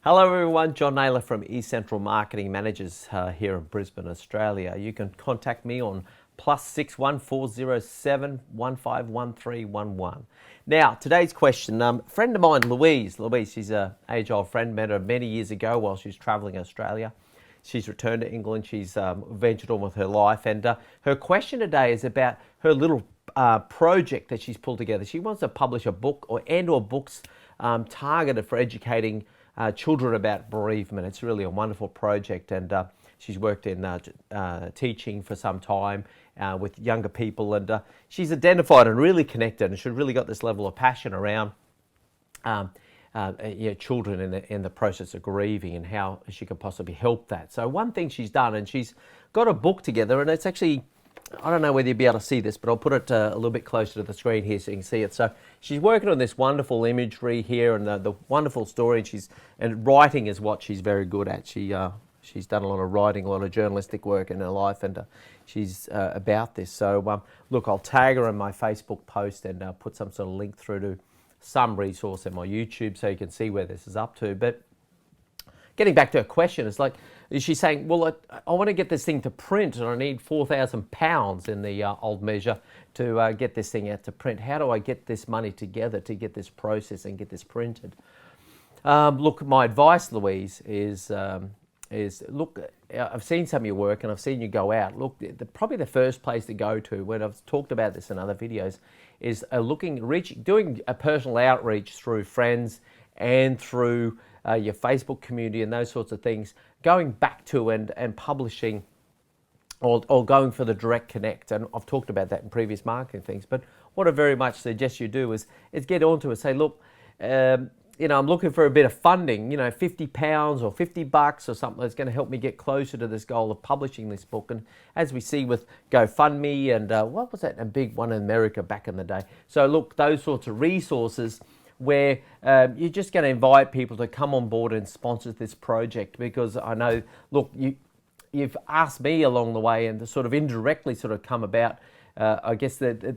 Hello everyone, John Naylor from East Central Marketing Managers here in Brisbane, Australia. You can contact me on +61 407 151311. Now, today's question, a friend of mine, Louise, she's an age-old friend, met her many years ago while she was travelling Australia. She's returned to England, she's ventured on with her life, and her question today is about her little project that she's pulled together. She wants to publish a book or books targeted for educating children about bereavement. It's really a wonderful project, and she's worked in teaching for some time with younger people, and she's identified and really connected, and she's really got this level of passion around children in the process of grieving and how she could possibly help that. So one thing she's done, and she's got a book together, and it's actually, I don't know whether you'll be able to see this, but I'll put it a little bit closer to the screen here so you can see it. So she's working on this wonderful imagery here and the wonderful story, and writing is what she's very good at. She's done a lot of writing, a lot of journalistic work in her life, and she's about this. So look, I'll tag her in my Facebook post and put some sort of link through to some resource in my YouTube so you can see where this is up to. But getting back to her question, it's like, she's saying, well, I want to get this thing to print, and I need £4,000 in the old measure to get this thing out to print. How do I get this money together to get this process and get this printed? Look, my advice, Louise, is look, I've seen some of your work and I've seen you go out. Look, probably the first place to go to, when I've talked about this in other videos, is doing a personal outreach through friends and through your Facebook community and those sorts of things, going back to and publishing or going for the direct connect. And I've talked about that in previous marketing things, but what I very much suggest you do is get onto it, say, look, I'm looking for a bit of funding, £50 or $50 or something that's going to help me get closer to this goal of publishing this book. And as we see with GoFundMe and what was that, a big one in America back in the day. So look, those sorts of resources where you're just going to invite people to come on board and sponsor this project, because I know, look, you've asked me along the way and to sort of indirectly sort of come about, I guess that,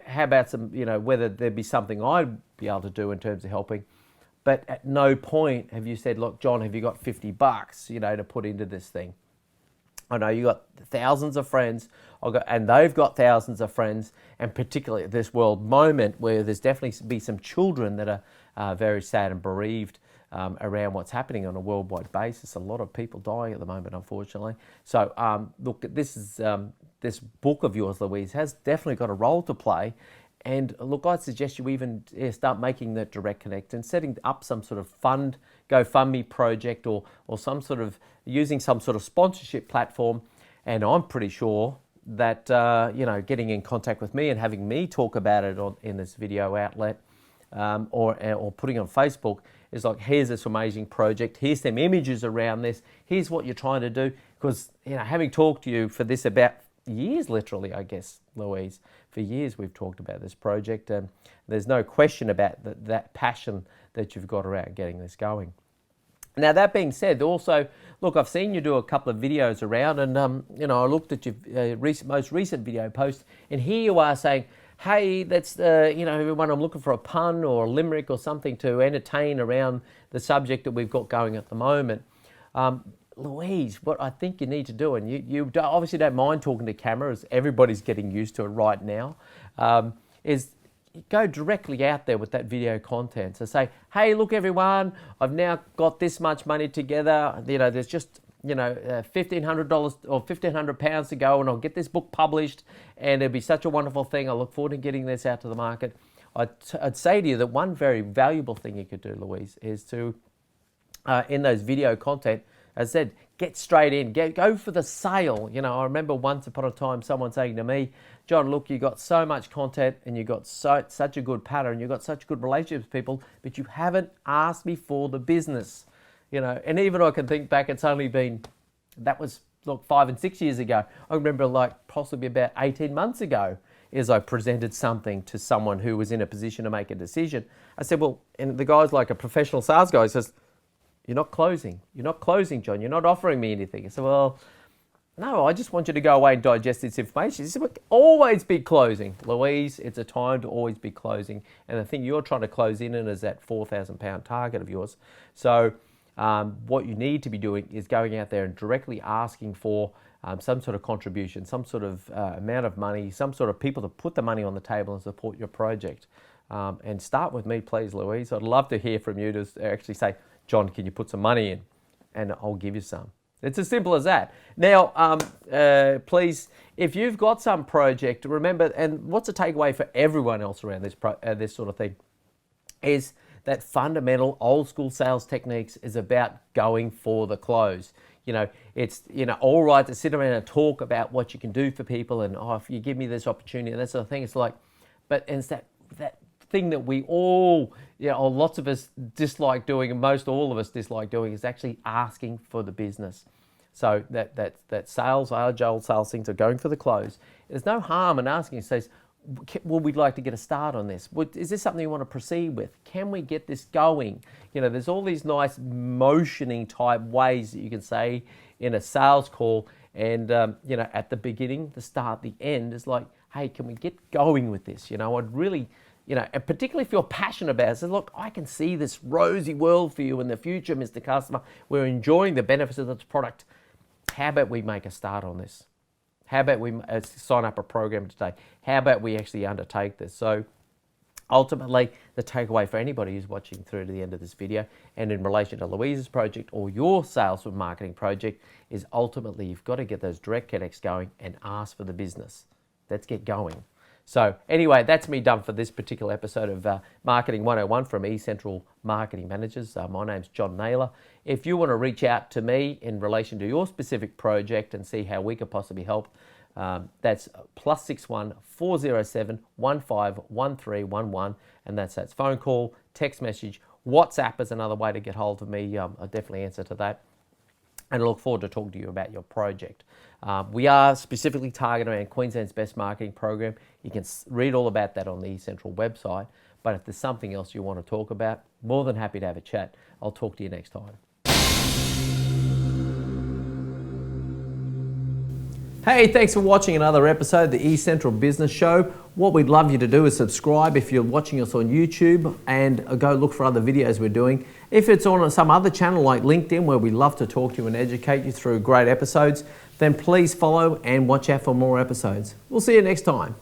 how about some, whether there'd be something I'd be able to do in terms of helping. But at no point have you said, look, John, have you got $50, to put into this thing? I know you got thousands of friends, and they've got thousands of friends, and particularly at this world moment where there's definitely be some children that are very sad and bereaved around what's happening on a worldwide basis. A lot of people dying at the moment, unfortunately. So look, this book of yours, Louise, has definitely got a role to play. And look, I'd suggest you even start making that direct connect and setting up some sort of fund, GoFundMe project, or some sort of using some sort of sponsorship platform. And I'm pretty sure that getting in contact with me and having me talk about it in this video outlet or putting on Facebook is like, here's this amazing project, here's some images around this, here's what you're trying to do. Because having talked to you for this about years, literally, I guess, Louise, for years we've talked about this project, and there's no question about that passion that you've got around getting this going. Now, that being said, also, look, I've seen you do a couple of videos around, and I looked at your most recent video post, and here you are saying, hey, that's everyone, I'm looking for a pun or a limerick or something to entertain around the subject that we've got going at the moment. Louise, what I think you need to do, and you obviously don't mind talking to cameras, everybody's getting used to it right now, is go directly out there with that video content. So say, hey, look everyone, I've now got this much money together, there's just $1,500 or £1,500 to go, and I'll get this book published, and it'll be such a wonderful thing. I look forward to getting this out to the market. I'd say to you that one very valuable thing you could do, Louise, is to, in those video content, as I said, get straight in, go for the sale. I remember once upon a time someone saying to me, John, look, you got so much content and you got such a good pattern, you got such good relationships with people, but you haven't asked me for the business. And even I can think back, it's only been, that was, look, 5 and 6 years ago. I remember like possibly about 18 months ago is I presented something to someone who was in a position to make a decision. I said, well, and the guy's like a professional sales guy, he says, you're not closing, John, you're not offering me anything. I said, well, no, I just want you to go away and digest this information. He said, well, always be closing. Louise, it's a time to always be closing. And the thing you're trying to close in is that £4,000 target of yours. So What you need to be doing is going out there and directly asking for some sort of contribution, some sort of amount of money, some sort of people to put the money on the table and support your project. And start with me, please, Louise. I'd love to hear from you to actually say, John, can you put some money in? And I'll give you some. It's as simple as that. Now, please, if you've got some project, remember, and what's a takeaway for everyone else around this sort of thing, is that fundamental old school sales techniques is about going for the close. It's all right to sit around and talk about what you can do for people, and if you give me this opportunity and that sort of thing. It's like, but it's that thing that we all, or lots of us dislike doing, and most all of us dislike doing, is actually asking for the business. So that sales, agile sales things are going for the close. There's no harm in asking. It says, well, we'd like to get a start on this. Is this something you want to proceed with? Can we get this going? There's all these nice motioning type ways that you can say in a sales call. And, at the beginning, the start, the end is like, hey, can we get going with this? I'd really, and particularly if you're passionate about it, say, look, I can see this rosy world for you in the future, Mr. Customer. We're enjoying the benefits of this product. How about we make a start on this? How about we sign up a program today? How about we actually undertake this? So ultimately, the takeaway for anybody who's watching through to the end of this video, and in relation to Louise's project or your sales and marketing project, is ultimately you've got to get those direct connects going and ask for the business. Let's get going. So anyway, that's me done for this particular episode of Marketing 101 from eCentral Marketing Managers. My name's John Naylor. If you want to reach out to me in relation to your specific project and see how we could possibly help, that's +61 407 151311, and that's phone call, text message, WhatsApp is another way to get hold of me. I'll definitely answer to that. And I look forward to talking to you about your project. We are specifically targeted around Queensland's best marketing program. You can read all about that on the eCentral website. But if there's something else you want to talk about, more than happy to have a chat. I'll talk to you next time. Hey, thanks for watching another episode of the eCentral Business Show. What we'd love you to do is subscribe if you're watching us on YouTube, and go look for other videos we're doing. If it's on some other channel like LinkedIn, where we love to talk to you and educate you through great episodes, then please follow and watch out for more episodes. We'll see you next time.